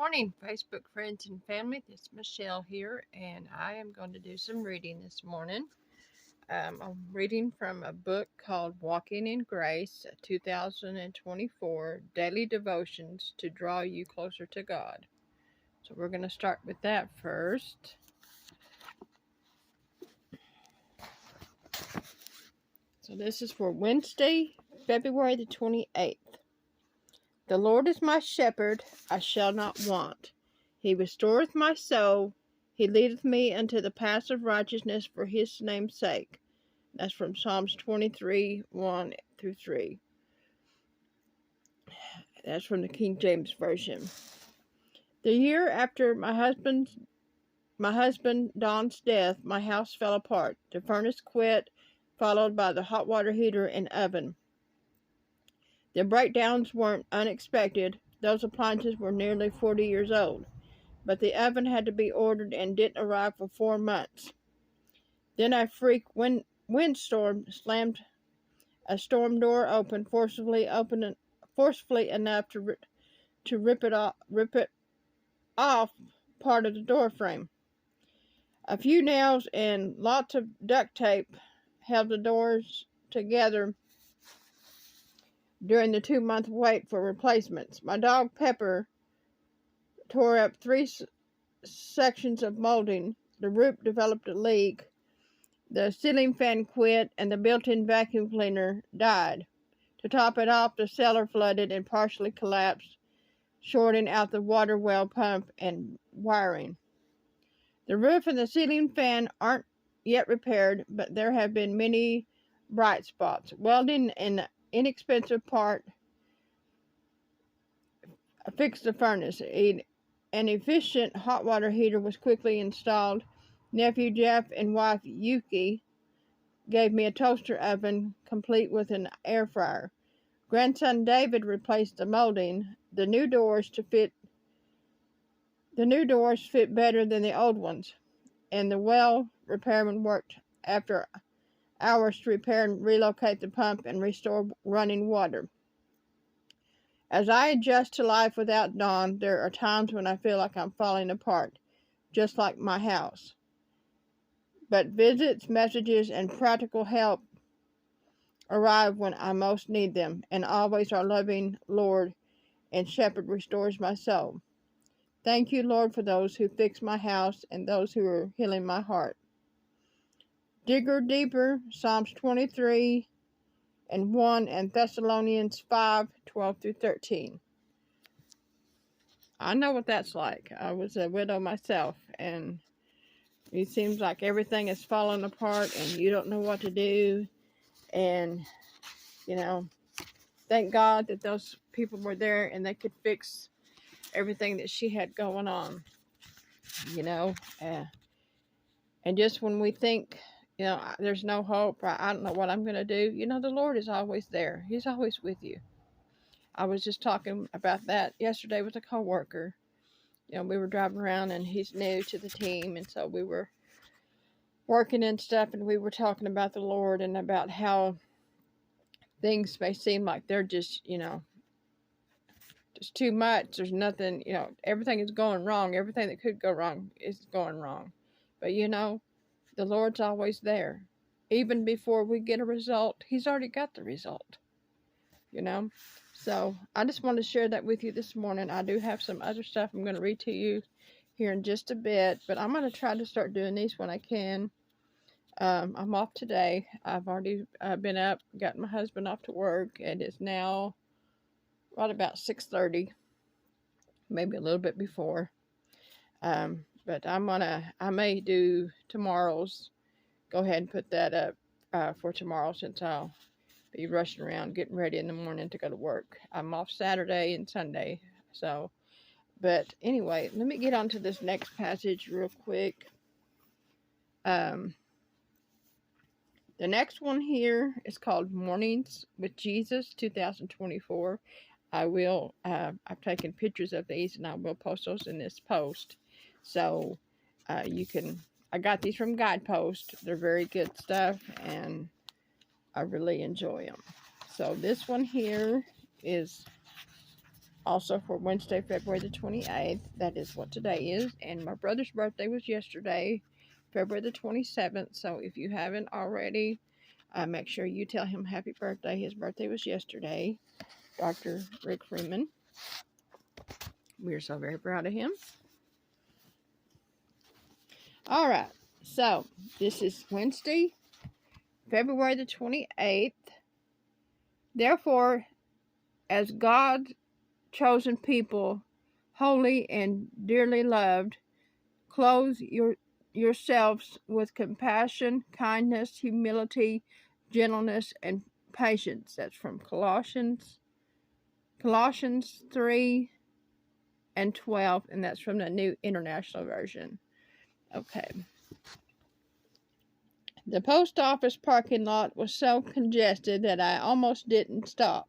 morning, Facebook friends and family. This is Michelle here, and I am going to do some reading this morning. I'm reading from a book called Walking in Grace, 2024 Daily Devotions to Draw You Closer to God. So we're going to start with that first. So this is for Wednesday, February the 28th. The Lord is my shepherd, I shall not want. He restoreth my soul. He leadeth me unto the paths of righteousness for his name's sake. That's from Psalms 23, 1 through 3. That's from the King James Version. The year after my husband Don's death, my house fell apart. The furnace quit, followed by the hot water heater and oven. The breakdowns weren't unexpected. Those appliances were nearly 40 years old. But the oven had to be ordered and didn't arrive for 4 months. Then a freak windstorm slammed a storm door open, forcefully enough to rip it off part of the door frame. A few nails and lots of duct tape held the doors together during the 2-month wait for replacements. My dog Pepper tore up 3 sections of molding. The roof developed a leak. The ceiling fan quit, and the built-in vacuum cleaner died. To top it off, the cellar flooded and partially collapsed, shorting out the water well pump and wiring. The roof and the ceiling fan aren't yet repaired, but there have been many bright spots. Welding an inexpensive part fixed the furnace. An efficient hot water heater was quickly installed. Nephew Jeff and wife Yuki gave me a toaster oven complete with an air fryer. Grandson David replaced the molding. The new doors fit better than the old ones, and the well repairman worked after hours to repair and relocate the pump and restore running water. As I adjust to life without Dawn, there are times when I feel like I'm falling apart, just like my house. But visits, messages, and practical help arrive when I most need them, and always our loving Lord and Shepherd restores my soul. Thank you, Lord, for those who fix my house and those who are healing my heart. Digger deeper, Psalms 23 and 1 and Thessalonians 5, 12 through 13. I know what that's like. I was a widow myself, and it seems like everything is falling apart and you don't know what to do. And, thank God that those people were there and they could fix everything that she had going on, and just when we think, there's no hope, or I don't know what I'm going to do, the Lord is always there. He's always with you. I was just talking about that yesterday with a coworker. We were driving around, and he's new to the team, and so we were working and stuff, and we were talking about the Lord and about how things may seem like they're just, just too much. There's nothing, everything is going wrong. Everything that could go wrong is going wrong. But, the Lord's always there. Even before we get a result, He's already got the result, So I just wanted to share that with you this morning. I do have some other stuff I'm going to read to you here in just a bit, but I'm going to try to start doing these when I can. I'm off today. I've already been up, got my husband off to work. It is now right about 6:30, maybe a little bit before. But I may do tomorrow's, go ahead and put that up for tomorrow, since I'll be rushing around getting ready in the morning to go to work. I'm off Saturday and Sunday. So, but anyway, let me get on to this next passage real quick. The next one here is called Mornings with Jesus 2024. I've taken pictures of these, and I will post those in this post. So I got these from Guidepost. They're very good stuff, and I really enjoy them. So this one here is also for Wednesday, February the 28th. That is what today is. And my brother's birthday was yesterday, February the 27th. So if you haven't already, make sure you tell him happy birthday. His birthday was yesterday, Dr. Rick Freeman. We are so very proud of him. All right. So this is Wednesday, February the 28th. Therefore, as God's chosen people, holy and dearly loved, clothe yourselves with compassion, kindness, humility, gentleness, and patience. That's from Colossians 3 and 12, and that's from the New International Version. Okay. The post office parking lot was so congested that I almost didn't stop,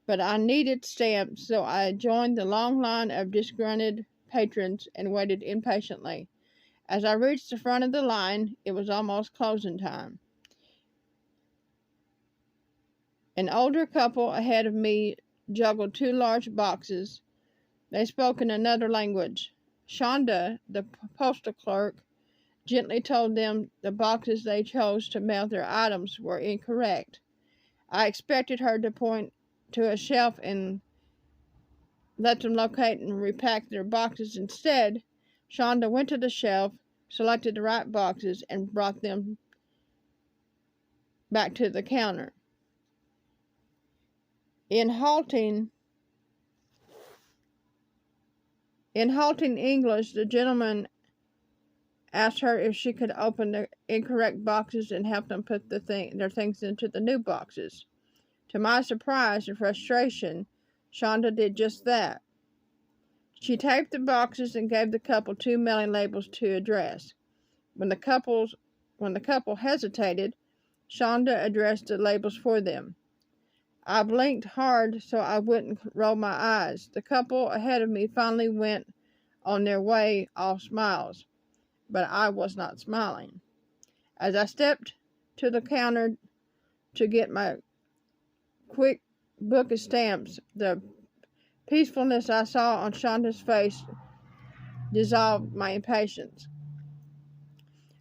but I needed stamps, so I joined the long line of disgruntled patrons and waited impatiently. As I reached the front of the line, it was almost closing time. An older couple ahead of me juggled 2 large boxes. They spoke in another language. Shonda, the postal clerk, gently told them the boxes they chose to mail their items were incorrect. I expected her to point to a shelf and let them locate and repack their boxes. Instead, Shonda went to the shelf, selected the right boxes, and brought them back to the counter. In halting English, the gentleman asked her if she could open the incorrect boxes and help them put their things into the new boxes. To my surprise and frustration, Shonda did just that. She taped the boxes and gave the couple 2 mailing labels to address. When the couple hesitated, Shonda addressed the labels for them. I blinked hard so I wouldn't roll my eyes. The couple ahead of me finally went on their way, all smiles, but I was not smiling. As I stepped to the counter to get my quick book of stamps, the peacefulness I saw on Shonda's face dissolved my impatience.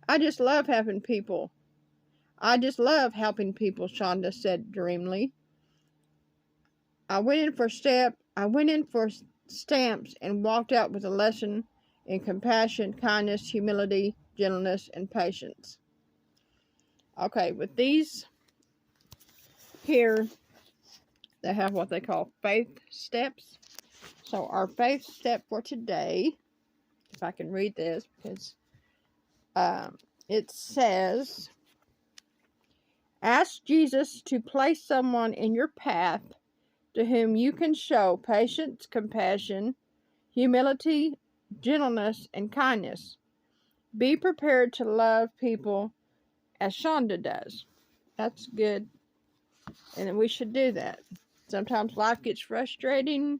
I just love helping people, Shonda said dreamily. I went in for stamps and walked out with a lesson in compassion, kindness, humility, gentleness, and patience. Okay, with these here, they have what they call faith steps. So our faith step for today, if I can read this, because it says, ask Jesus to place someone in your path to whom you can show patience, compassion, humility, gentleness, and kindness. Be prepared to love people as Shonda does. That's good, and we should do that. Sometimes life gets frustrating.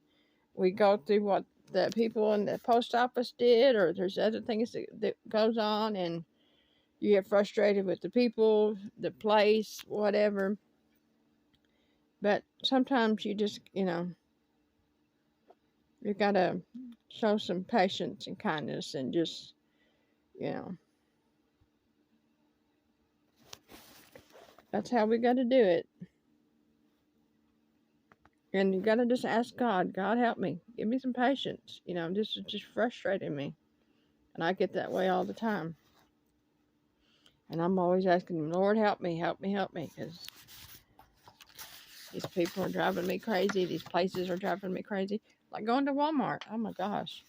We go through what the people in the post office did, or there's other things that goes on, and you get frustrated with the people, the place, whatever. But sometimes you just, you gotta show some patience and kindness and just, that's how we gotta do it. And you gotta just ask God, God help me, give me some patience. This is just frustrating me. And I get that way all the time. And I'm always asking him, Lord, help me, because these people are driving me crazy. These places are driving me crazy. Like going to Walmart. Oh my gosh.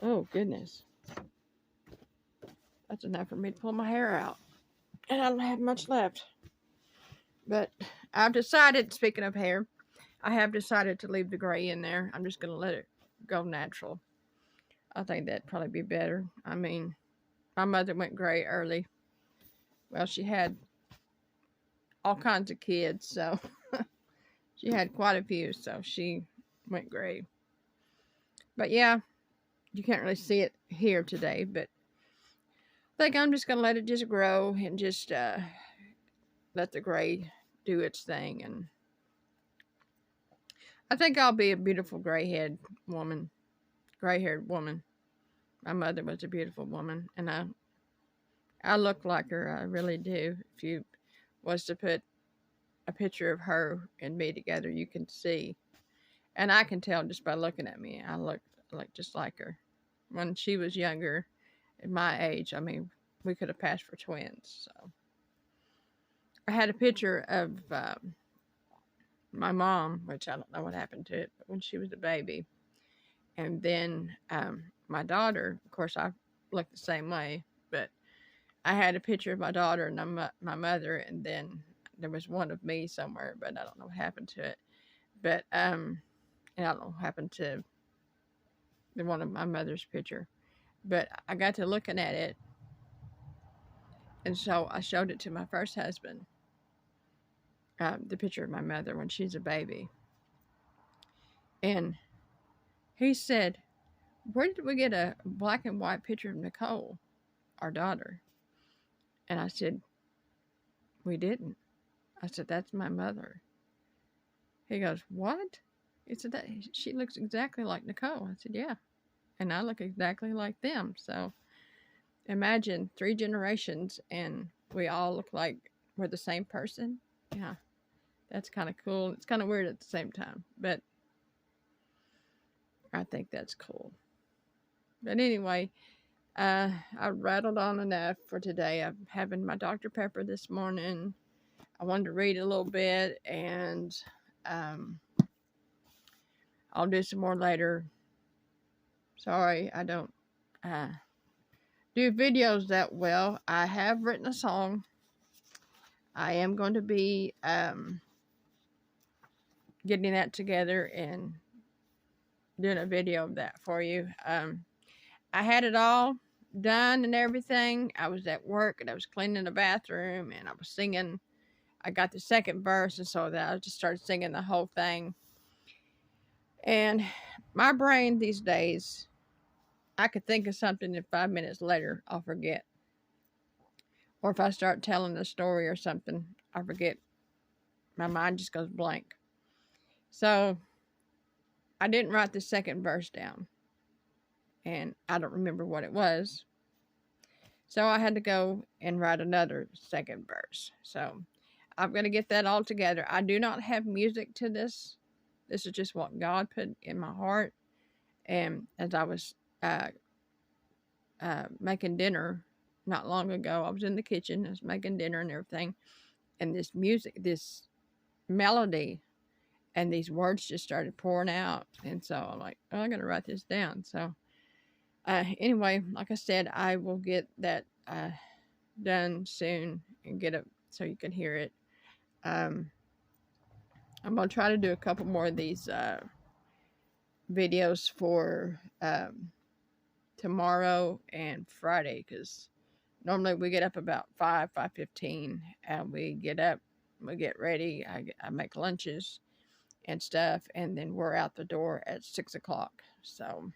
Oh goodness. That's enough for me to pull my hair out. And I don't have much left. But I've decided, speaking of hair, I have decided to leave the gray in there. I'm just going to let it go natural. I think that'd probably be better. I mean, my mother went gray early. Well, she had all kinds of kids, so she had quite a few, so she went gray. But yeah, you can't really see it here today, but I think I'm just going to let it just grow and just let the gray do its thing. And I think I'll be a beautiful gray-haired woman. Gray-haired woman. My mother was a beautiful woman, and I look like her. I really do. If you was to put a picture of her and me together, you can see, and I can tell just by looking at me. I look just like her. When she was younger, at my age, I mean, we could have passed for twins. So I had a picture of my mom, which I don't know what happened to it, but when she was a baby, and then my daughter. Of course, I look the same way, but I had a picture of my daughter and my mother, and then there was one of me somewhere, but I don't know what happened to it. But and I don't know what happened to the one of my mother's picture. But I got to looking at it, and so I showed it to my first husband, the picture of my mother when she's a baby. And he said, "Where did we get a black and white picture of Nicole, our daughter?" And I said, "We didn't." I said, "That's my mother." He goes, "What?" He said, "That she looks exactly like Nicole." I said, "Yeah, and I look exactly like them." So imagine 3 generations and we all look like we're the same person. Yeah, that's kind of cool. It's kind of weird at the same time, but I think that's cool. But anyway, I rattled on enough for today. I'm having my Dr. Pepper this morning. I wanted to read a little bit, and I'll do some more later. Sorry, I don't do videos that well. I have written a song. I am going to be getting that together and doing a video of that for you. I had it all done and everything. I was at work and I was cleaning the bathroom and I was singing. I got the second verse, and so that I just started singing the whole thing. And my brain these days, I could think of something and 5 minutes later I'll forget. Or if I start telling a story or something, I forget. My mind just goes blank. So I didn't write the second verse down, and I don't remember what it was. So I had to go and write another second verse. So I'm going to get that all together. I do not have music to this. This is just what God put in my heart. And as I was making dinner not long ago, I was in the kitchen. I was making dinner and everything. And this music, this melody, and these words just started pouring out. And so I'm like, oh, I got to write this down. So anyway, like I said, I will get that done soon and get it so you can hear it. I'm going to try to do a couple more of these videos for tomorrow and Friday, because normally we get up about 5:15, and we get up, we get ready, I make lunches and stuff, and then we're out the door at 6 o'clock. So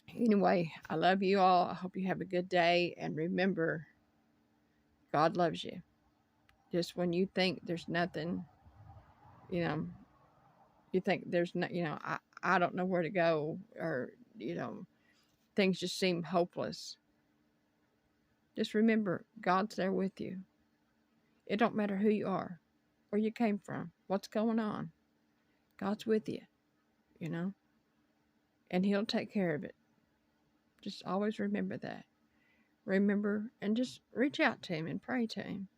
anyway, I love you all. I hope you have a good day, and remember, God loves you. Just when you think there's nothing, you know, you think there's no, I don't know where to go, or things just seem hopeless. Just remember, God's there with you. It don't matter who you are, where you came from, what's going on. God's with you, and He'll take care of it. Just always remember that. Remember, and just reach out to Him and pray to Him.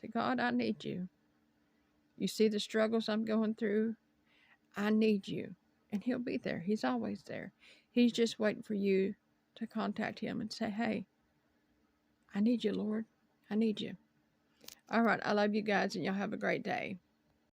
Say, God, I need you. You see the struggles I'm going through? I need you. And He'll be there. He's always there. He's just waiting for you to contact Him and say, hey, I need you, Lord. I need you. All right. I love you guys, and y'all have a great day.